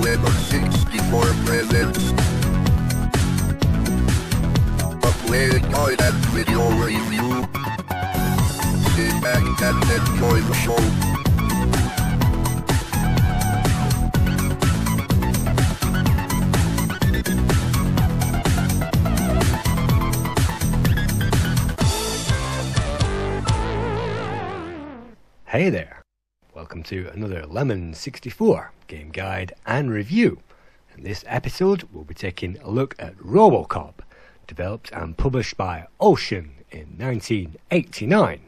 with a 64 present. A Playguide and video review. Sit back and enjoy the show. Hey there, welcome to another Lemon 64 game guide and review. In this episode we'll be taking a look at Robocop, developed and published by Ocean in 1989.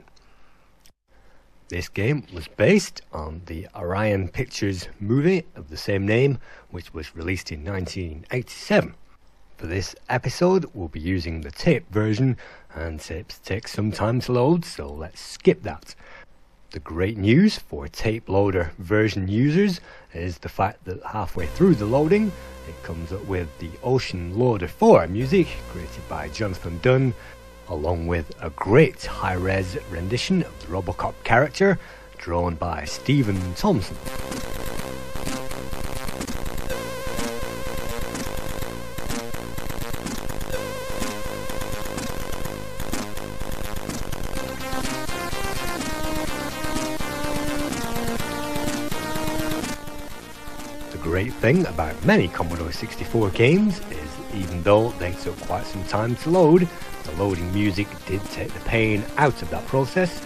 This game was based on the Orion Pictures movie of the same name, which was released in 1987. For this episode we'll be using the tape version, and tapes take some time to load, so let's skip that. The great news for tape loader version users is the fact that halfway through the loading it comes up with the Ocean Loader 4 music created by Jonathan Dunn, along with a great high-res rendition of the Robocop character drawn by Stephen Thompson. The great thing about many Commodore 64 games is, even though they took quite some time to load, the loading music did take the pain out of that process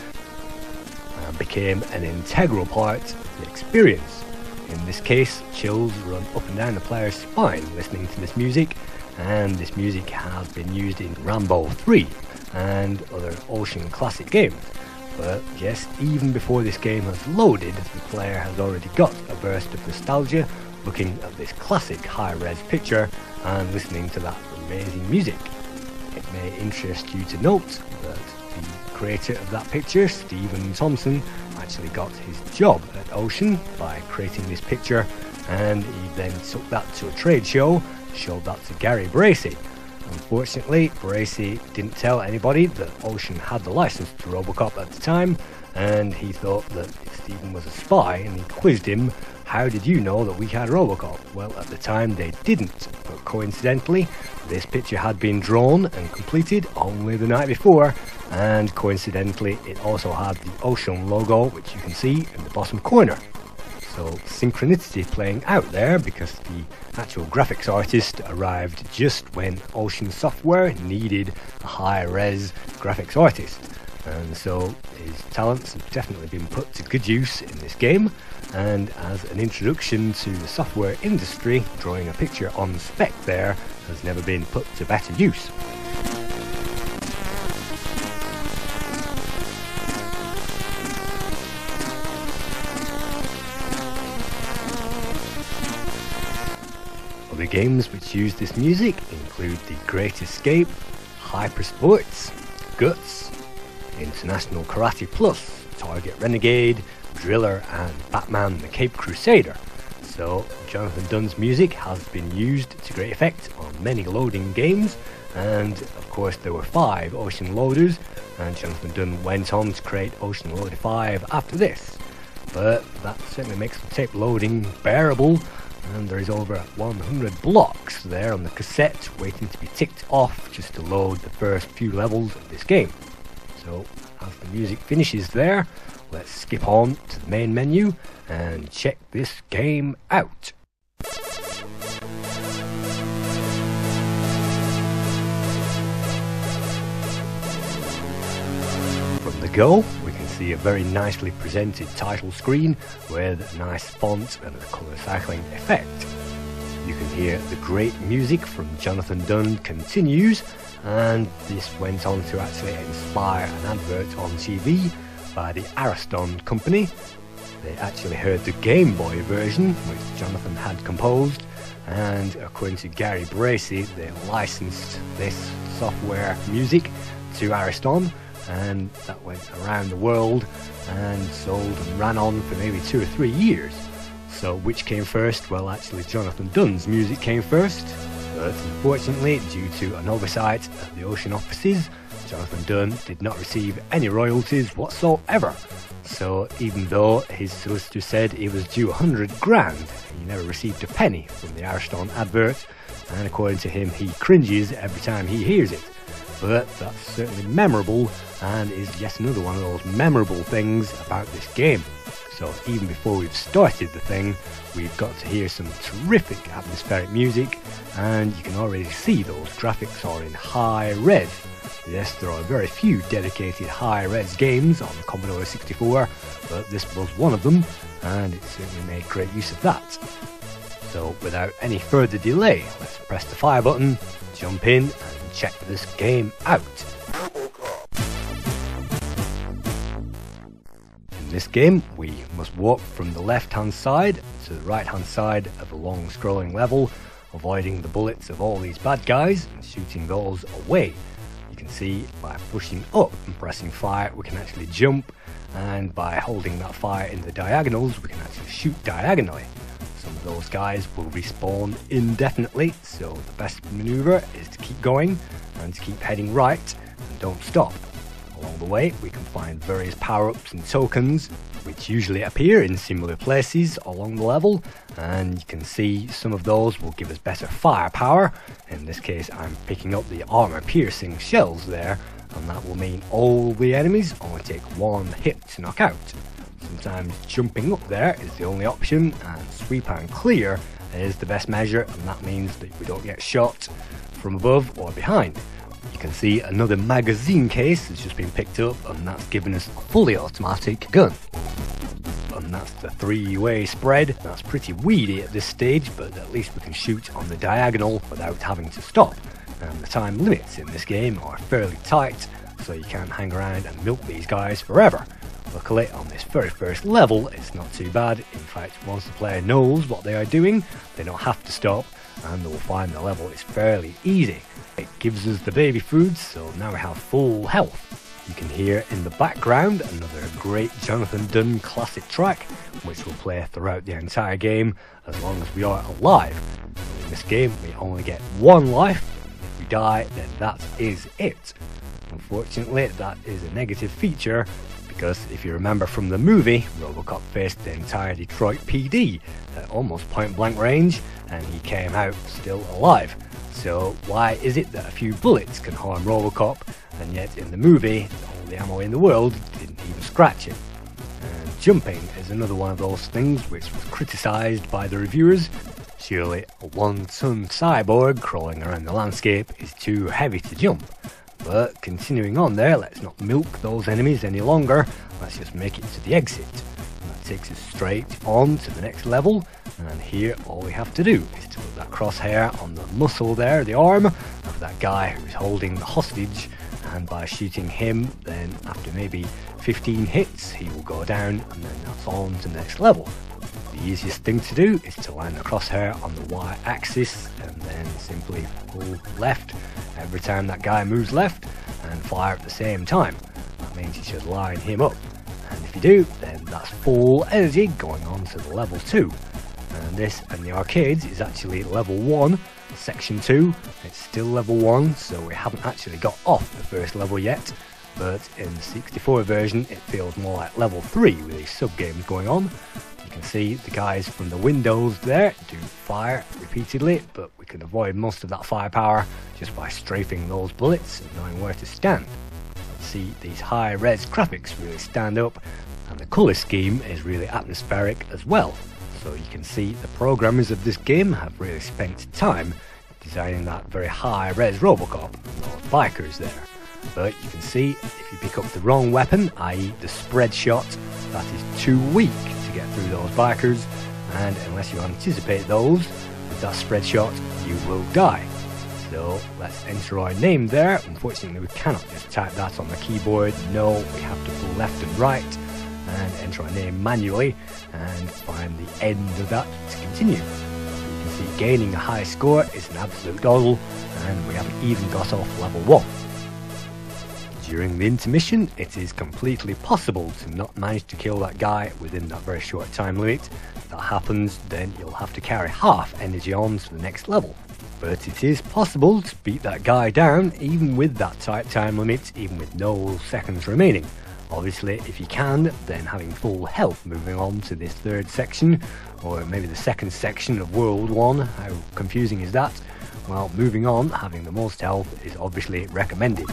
and became an integral part of the experience. In this case, chills run up and down the player's spine listening to this music, and this music has been used in Rambo 3 and other Ocean classic games. But yes, even before this game has loaded, the player has already got a burst of nostalgia looking at this classic high-res picture and listening to that amazing music. It may interest you to note that the creator of that picture, Stephen Thompson, actually got his job at Ocean by creating this picture, and he then took that to a trade show, showed that to Gary Bracey. Unfortunately, Bracey didn't tell anybody that Ocean had the license to Robocop at the time, and he thought that Stephen was a spy, and he quizzed him, "How did you know that we had Robocop?" Well, at the time they didn't, but coincidentally this picture had been drawn and completed only the night before, and coincidentally it also had the Ocean logo, which you can see in the bottom corner. So synchronicity playing out there, because the actual graphics artist arrived just when Ocean Software needed a high-res graphics artist, and so his talents have definitely been put to good use in this game. And as an introduction to the software industry, drawing a picture on spec there has never been put to better use. Other games which use this music include The Great Escape, Hypersports, Guts, International Karate Plus, Target Renegade, Driller, and Batman the Cape Crusader. So Jonathan Dunn's music has been used to great effect on many loading games, and of course there were 5 Ocean loaders, and Jonathan Dunn went on to create Ocean Loader 5 after this. But that certainly makes the tape loading bearable, and there is over 100 blocks there on the cassette waiting to be ticked off just to load the first few levels of this game. So as the music finishes there, let's skip on to the main menu and check this game out. From the go, we can see a very nicely presented title screen with a nice font and a colour cycling effect. You can hear the great music from Jonathan Dunn continues, and this went on to actually inspire an advert on TV by the Ariston company. They actually heard the Game Boy version, which Jonathan had composed, and according to Gary Bracey, they licensed this software music to Ariston, and that went around the world and sold and ran on for maybe 2 or 3 years. So which came first? Well, actually Jonathan Dunn's music came first, but unfortunately due to an oversight at the Ocean offices, Jonathan Dunn did not receive any royalties whatsoever. So even though his solicitor said he was due 100 grand, he never received a penny from the Ariston advert, and according to him, he cringes every time he hears it. But that's certainly memorable, and is yet another one of those memorable things about this game. So even before we've started the thing, we've got to hear some terrific atmospheric music, and you can already see those graphics are in high res. Yes, there are very few dedicated high res games on the Commodore 64, but this was one of them, and it certainly made great use of that. So without any further delay, let's press the fire button, jump in, and check this game out. In this game, we must walk from the left-hand side to the right-hand side of a long scrolling level, avoiding the bullets of all these bad guys and shooting those away. You can see by pushing up and pressing fire, we can actually jump, and by holding that fire in the diagonals, we can actually shoot diagonally. Some of those guys will respawn indefinitely, so the best maneuver is to keep going and to keep heading right and don't stop. Along the way, we can find various power-ups and tokens, which usually appear in similar places along the level, and you can see some of those will give us better firepower. In this case, I'm picking up the armor-piercing shells there, and that will mean all the enemies only take one hit to knock out. Sometimes jumping up there is the only option, and sweep and clear is the best measure, and that means that we don't get shot from above or behind. You can see another magazine case has just been picked up, and that's given us a fully automatic gun. And that's the 3-way spread. That's pretty weedy at this stage, but at least we can shoot on the diagonal without having to stop. And the time limits in this game are fairly tight, so you can't hang around and milk these guys forever. Luckily, on this very first level, it's not too bad. In fact, once the player knows what they are doing, they don't have to stop, and they will find the level is fairly easy. It gives us the baby foods, so now we have full health. You can hear in the background another great Jonathan Dunn classic track, which will play throughout the entire game as long as we are alive. In this game, we only get one life. If we die, then that is it. Unfortunately, that is a negative feature, because if you remember from the movie, Robocop faced the entire Detroit PD at almost point-blank range, and he came out still alive. So why is it that a few bullets can harm Robocop, and yet in the movie, all the ammo in the world didn't even scratch him? And jumping is another one of those things which was criticised by the reviewers. Surely a 1-ton cyborg crawling around the landscape is too heavy to jump. But continuing on there, let's not milk those enemies any longer, let's just make it to the exit. And that takes us straight on to the next level, and here all we have to do is to put that crosshair on the muscle there, the arm, of that guy who's holding the hostage, and by shooting him, then after maybe 15 hits, he will go down, and then that's on to the next level. The easiest thing to do is to line the crosshair on the y-axis, and then simply pull left every time that guy moves left, and fire at the same time. That means you should line him up, and if you do, then that's full energy going on to the level 2. And this in the arcades is actually level 1, section 2. It's still level 1, so we haven't actually got off the first level yet, but in the 64 version it feels more like level 3 with these sub-games going on. You can see the guys from the windows there do fire repeatedly, but we can avoid most of that firepower just by strafing those bullets and knowing where to stand. See, these high-res graphics really stand up, and the colour scheme is really atmospheric as well. So you can see the programmers of this game have really spent time designing that very high-res Robocop, those bikers there. But you can see if you pick up the wrong weapon, i.e. the spread shot, that is too weak to get through those bikers, and unless you anticipate those, with that spread shot, you will die. So let's enter our name there. Unfortunately, we cannot just type that on the keyboard. No, we have to pull left and right and enter our name manually and find the end of that to continue. You can see gaining a high score is an absolute doddle, and we haven't even got off level 1. During the intermission, it is completely possible to not manage to kill that guy within that very short time limit. If that happens, then you'll have to carry half energy on to the next level. But it is possible to beat that guy down even with that tight time limit, even with no seconds remaining. Obviously, if you can, then having full health moving on to this third section, or maybe the second section of World 1, how confusing is that? Well, moving on, having the most health is obviously recommended.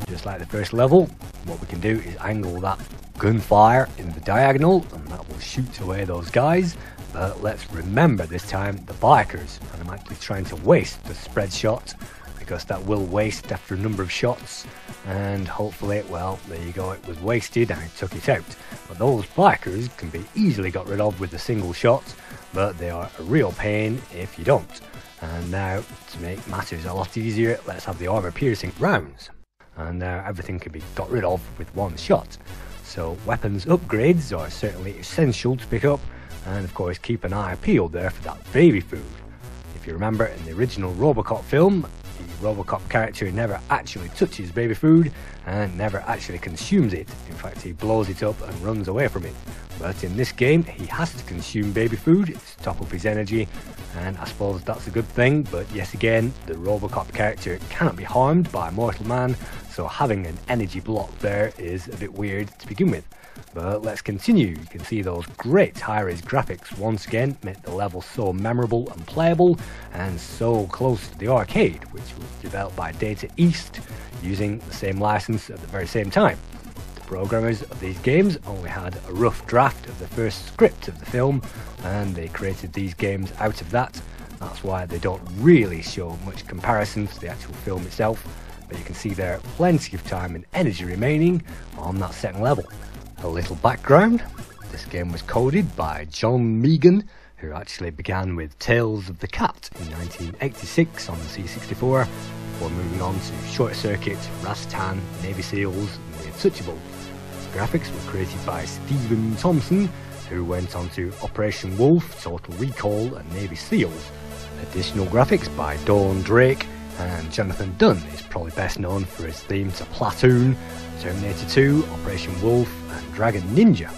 Just like the first level, what we can do is angle that gunfire in the diagonal, and that will shoot away those guys. But let's remember this time the bikers, and I'm actually trying to waste the spread shot, because that will waste after a number of shots, and hopefully, well, there you go, it was wasted and I took it out. But those bikers can be easily got rid of with a single shot, but they are a real pain if you don't. And now, to make matters a lot easier, let's have the armor piercing rounds, and now everything can be got rid of with one shot. So weapons upgrades are certainly essential to pick up, and of course keep an eye peeled there for that baby food. If you remember, in the original Robocop film, the Robocop character never actually touches baby food and never actually consumes it. In fact, he blows it up and runs away from it. But in this game, he has to consume baby food to top up his energy, and I suppose that's a good thing. But yes, again, the Robocop character cannot be harmed by mortal man, so having an energy block there is a bit weird to begin with. But let's continue. You can see those great high-res graphics once again make the level so memorable and playable, and so close to the arcade, which was developed by Data East using the same license at the very same time. The programmers of these games only had a rough draft of the first script of the film, and they created these games out of that. That's why they don't really show much comparison to the actual film itself, but you can see there plenty of time and energy remaining on that second level. A little background: this game was coded by John Megan, who actually began with Tales of the Cat in 1986 on the C64, before moving on to Short Circuit, Rastan, Navy Seals and The Untouchable. The graphics were created by Stephen Thompson, who went on to Operation Wolf, Total Recall and Navy Seals. Additional graphics by Dawn Drake, and Jonathan Dunn is probably best known for his theme to Platoon, Terminator 2, Operation Wolf and Dragon Ninja.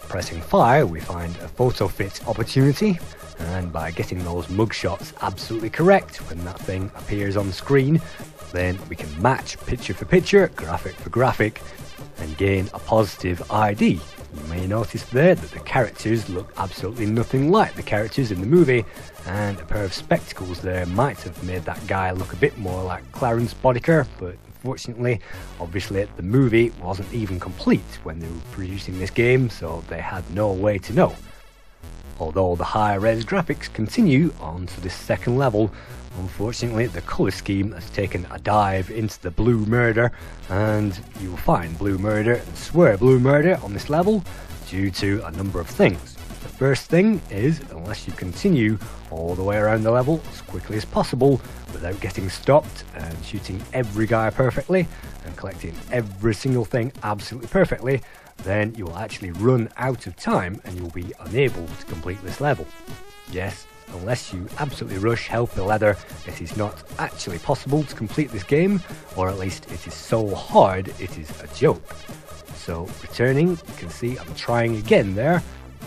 Pressing fire, we find a photo fit opportunity, and by getting those mugshots absolutely correct when that thing appears on screen, then we can match picture for picture, graphic for graphic, and gain a positive ID. You may notice there that the characters look absolutely nothing like the characters in the movie, and a pair of spectacles there might have made that guy look a bit more like Clarence Boddicker, but unfortunately, obviously the movie wasn't even complete when they were producing this game, so they had no way to know. Although the high-res graphics continue on to this second level, unfortunately the colour scheme has taken a dive into the blue murder, and you will find blue murder and swear blue murder on this level due to a number of things. The first thing is, unless you continue all the way around the level as quickly as possible without getting stopped and shooting every guy perfectly and collecting every single thing absolutely perfectly, then you will actually run out of time and you'll be unable to complete this level. Yes, unless you absolutely rush hell for leather, it is not actually possible to complete this game, or at least it is so hard it is a joke. So returning, you can see I'm trying again there.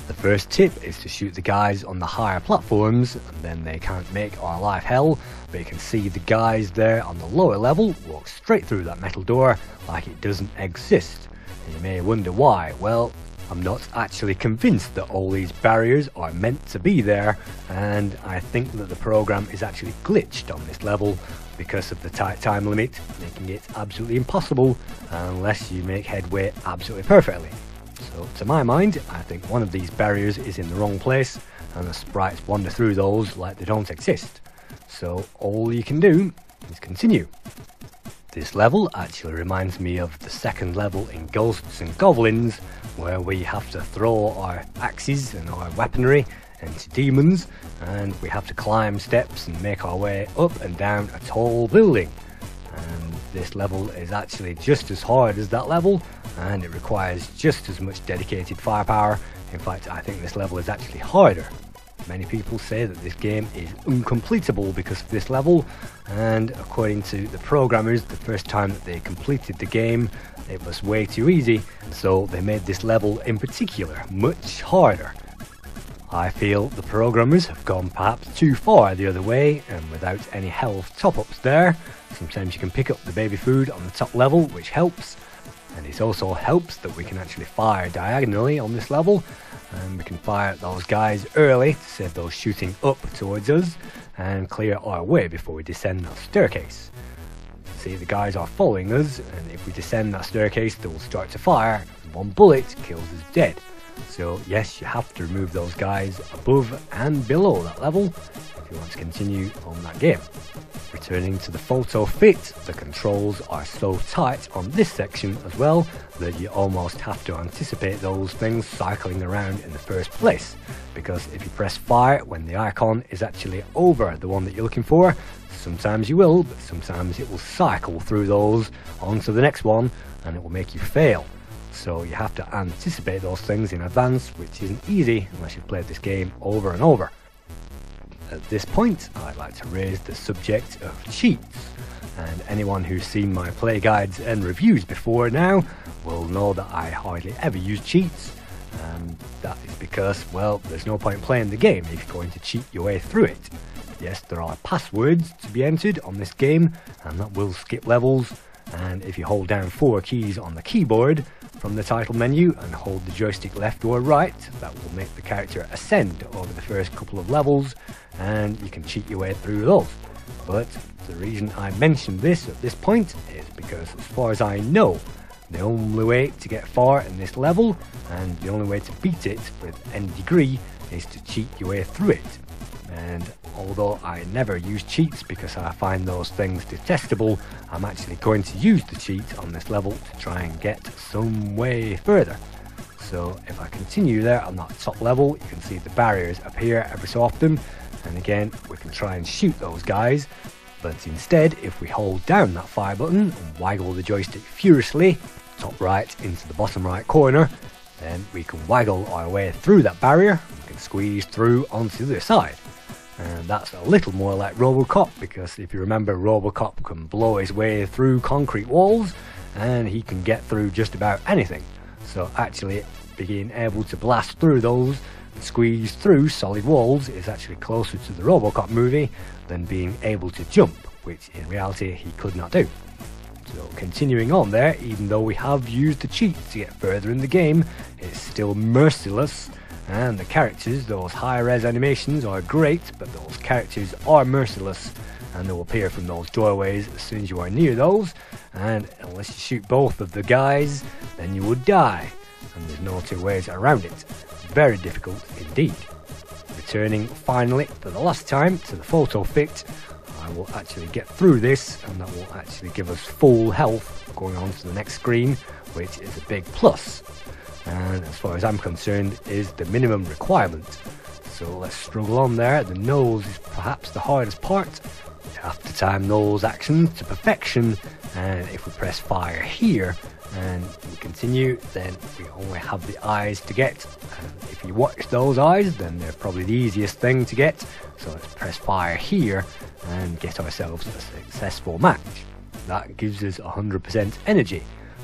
The first tip is to shoot the guys on the higher platforms, and then they can't make our life hell, but you can see the guys there on the lower level walk straight through that metal door like it doesn't exist. And you may wonder why. Well, I'm not actually convinced that all these barriers are meant to be there, and I think that the program is actually glitched on this level because of the tight time limit, making it absolutely impossible unless you make headway absolutely perfectly. So to my mind, I think one of these barriers is in the wrong place, and the sprites wander through those like they don't exist. So all you can do is continue. This level actually reminds me of the second level in Ghosts and Goblins, where we have to throw our axes and our weaponry into demons, and we have to climb steps and make our way up and down a tall building. And this level is actually just as hard as that level, and it requires just as much dedicated firepower. In fact, I think this level is actually harder. Many people say that this game is uncompletable because of this level, and according to the programmers, the first time that they completed the game, it was way too easy, so they made this level in particular much harder. I feel the programmers have gone perhaps too far the other way, and without any health top-ups there. Sometimes you can pick up the baby food on the top level, which helps, And it also helps that we can actually fire diagonally on this level, and we can fire at those guys early to save those shooting up towards us and clear our way before we descend that staircase. See, the guys are following us, and if we descend that staircase they will start to fire, and one bullet kills us dead. So yes, you have to remove those guys above and below that level if you want to continue on that game. Returning to the photo fit, the controls are so tight on this section as well that you almost have to anticipate those things cycling around in the first place, because if you press fire when the icon is actually over the one that you're looking for, sometimes you will, but sometimes it will cycle through those onto the next one and it will make you fail. So you have to anticipate those things in advance, which isn't easy unless you've played this game over and over. At this point, I'd like to raise the subject of cheats, and anyone who's seen my play guides and reviews before now will know that I hardly ever use cheats, and that is because, well, there's no point playing the game if you're going to cheat your way through it. Yes, there are passwords to be entered on this game, and that will skip levels, and if you hold down 4 keys on the keyboard from the title menu and hold the joystick left or right, that will make the character ascend over the first couple of levels, and you can cheat your way through those. But the reason I mention this at this point is because, as far as I know, the only way to get far in this level, and the only way to beat it with any degree, is to cheat your way through it. And although I never use cheats because I find those things detestable, I'm actually going to use the cheat on this level to try and get some way further. So if I continue there on that top level, you can see the barriers appear every so often, and again we can try and shoot those guys, but instead if we hold down that fire button and waggle the joystick furiously, top right into the bottom right corner, then we can waggle our way through that barrier, we can squeeze through onto the other side. And that's a little more like Robocop, because if you remember, Robocop can blow his way through concrete walls and he can get through just about anything. So actually being able to blast through those and squeeze through solid walls is actually closer to the Robocop movie than being able to jump, which in reality he could not do. So continuing on there, even though we have used the cheat to get further in the game, it's still merciless. And the characters, those high-res animations are great, but those characters are merciless, and they will appear from those doorways as soon as you are near those, and unless you shoot both of the guys, then you would die, and there's no two ways around it. Very difficult indeed. Returning finally for the last time to the photo fit, I will actually get through this, and that will actually give us full health going on to the next screen, which is a big plus. And as far as I'm concerned, is the minimum requirement. So let's struggle on there. The nose is perhaps the hardest part. You have to time those actions to perfection, and if we press fire here and we continue, then we only have the eyes to get, and if you watch those eyes, then they're probably the easiest thing to get. So let's press fire here and get ourselves a successful match. That gives us 100% energy.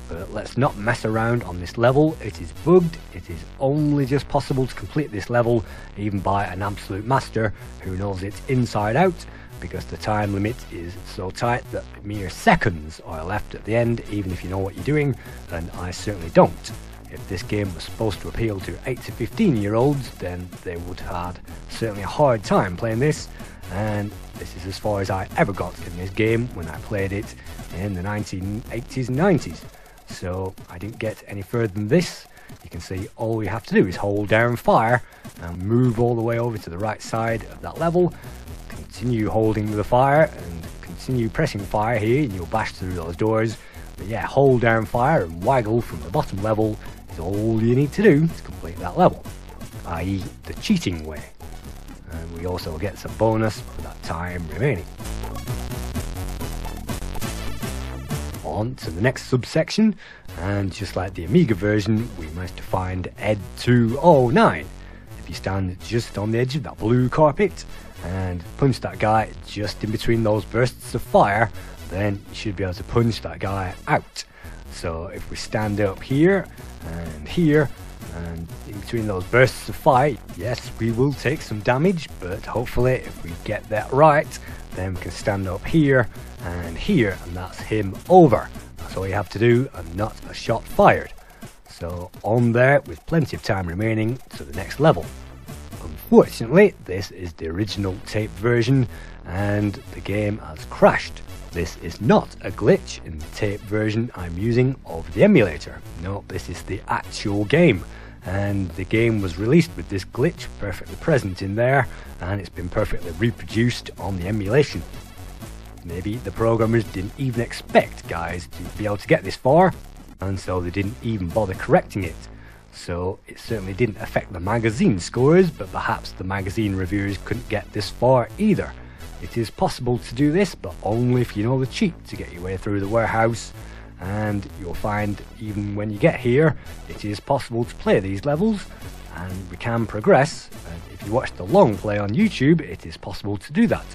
But let's not mess around on this level. It is bugged. It is only just possible to complete this level even by an absolute master who knows it inside out, because the time limit is so tight that mere seconds are left at the end, even if you know what you're doing, and I certainly don't. If this game was supposed to appeal to 8 to 15 year olds, then they would have had certainly a hard time playing this, and this is as far as I ever got in this game when I played it in the 1980s and 90s. So I didn't get any further than this. You can see all you have to do is hold down fire and move all the way over to the right side of that level. Continue holding the fire and continue pressing fire here, and you'll bash through those doors. But yeah, hold down fire and waggle from the bottom level is all you need to do to complete that level, i.e. the cheating way. And we also get some bonus for that time remaining. On to the next subsection, and just like the Amiga version, we must find Ed 209. If you stand just on the edge of that blue carpet and punch that guy just in between those bursts of fire, then you should be able to punch that guy out. So if we stand up here and here and in between those bursts of fire, yes, we will take some damage, but hopefully if we get that right, then we can stand up here, and that's him over. That's That's all you have to do, and not a shot fired. So on there with plenty of time remaining to the next level. Unfortunately, this is the original tape version and the game has crashed. This is not a glitch in the tape version I'm using of the emulator. No, this is the actual game. And the game was released with this glitch perfectly present in there, and it's been perfectly reproduced on the emulation. Maybe the programmers didn't even expect guys to be able to get this far, and so they didn't even bother correcting it. So it certainly didn't affect the magazine scores, but perhaps the magazine reviewers couldn't get this far either. It is possible to do this, but only if you know the cheat to get your way through the warehouse. And you'll find even when you get here, it is possible to play these levels, and we can progress. And if you watch the long play on YouTube, it is possible to do that.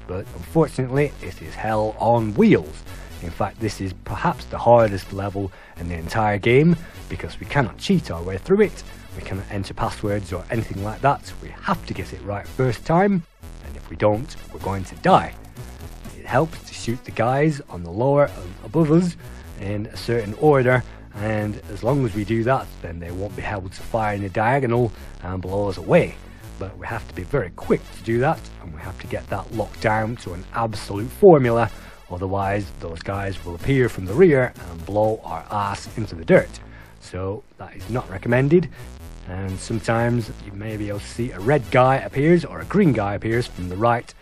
But unfortunately, it is hell on wheels. In fact, this is perhaps the hardest level in the entire game, because we cannot cheat our way through it, we cannot enter passwords or anything like that. We have to get it right first time, and if we don't, we're going to die. It helps to shoot the guys on the lower and above us in a certain order, and as long as we do that, then they won't be able to fire in a diagonal and blow us away. But we have to be very quick to do that, and we have to get that locked down to an absolute formula, otherwise those guys will appear from the rear and blow our ass into the dirt. So that is not recommended, and sometimes you may be able to see a red guy appears or a green guy appears from the right,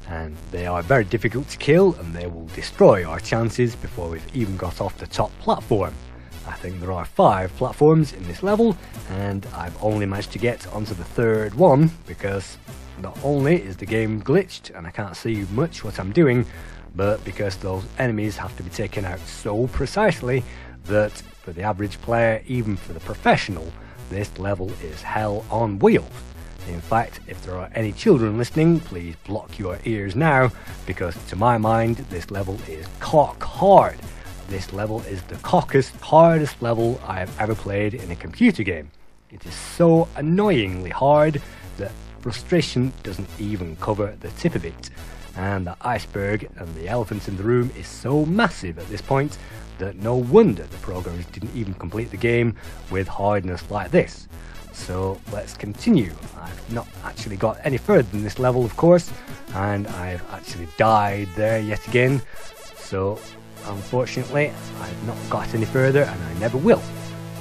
and they are very difficult to kill, and they will destroy our chances before we've even got off the top platform. I think there are 5 platforms in this level, and I've only managed to get onto the 3rd one, because not only is the game glitched and I can't see much what I'm doing, but because those enemies have to be taken out so precisely that for the average player, even for the professional, this level is hell on wheels. In fact, if there are any children listening, please block your ears now, because to my mind, this level is cock hard. This level is the hardest level I have ever played in a computer game. It is so annoyingly hard that frustration doesn't even cover the tip of it. And the iceberg and the elephant in the room is so massive at this point that no wonder the programmers didn't even complete the game with hardness like this. So let's continue. I've not actually got any further than this level, of course, and I've actually died there yet again. So unfortunately, I've not got any further, and I never will.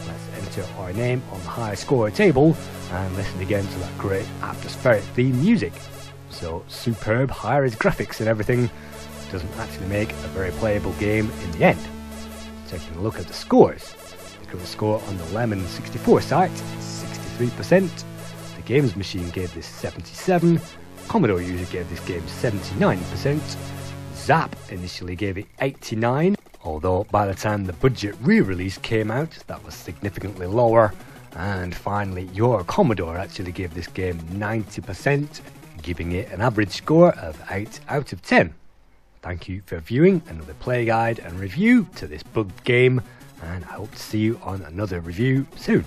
Let's enter our name on the high score table and listen again to that great atmospheric theme music. So superb high-res graphics and everything doesn't actually make a very playable game in the end. Taking a look at the scores. The current score on the Lemon 64 site is 63%. The Games Machine gave this 77%. Commodore user gave this game 79%. Zap initially gave it 89%, although by the time the budget re-release came out, that was significantly lower. And finally, your Commodore actually gave this game 90%, giving it an average score of 8 out of 10. Thank you for viewing another Playguide and review to this bugged game, and I hope to see you on another review soon.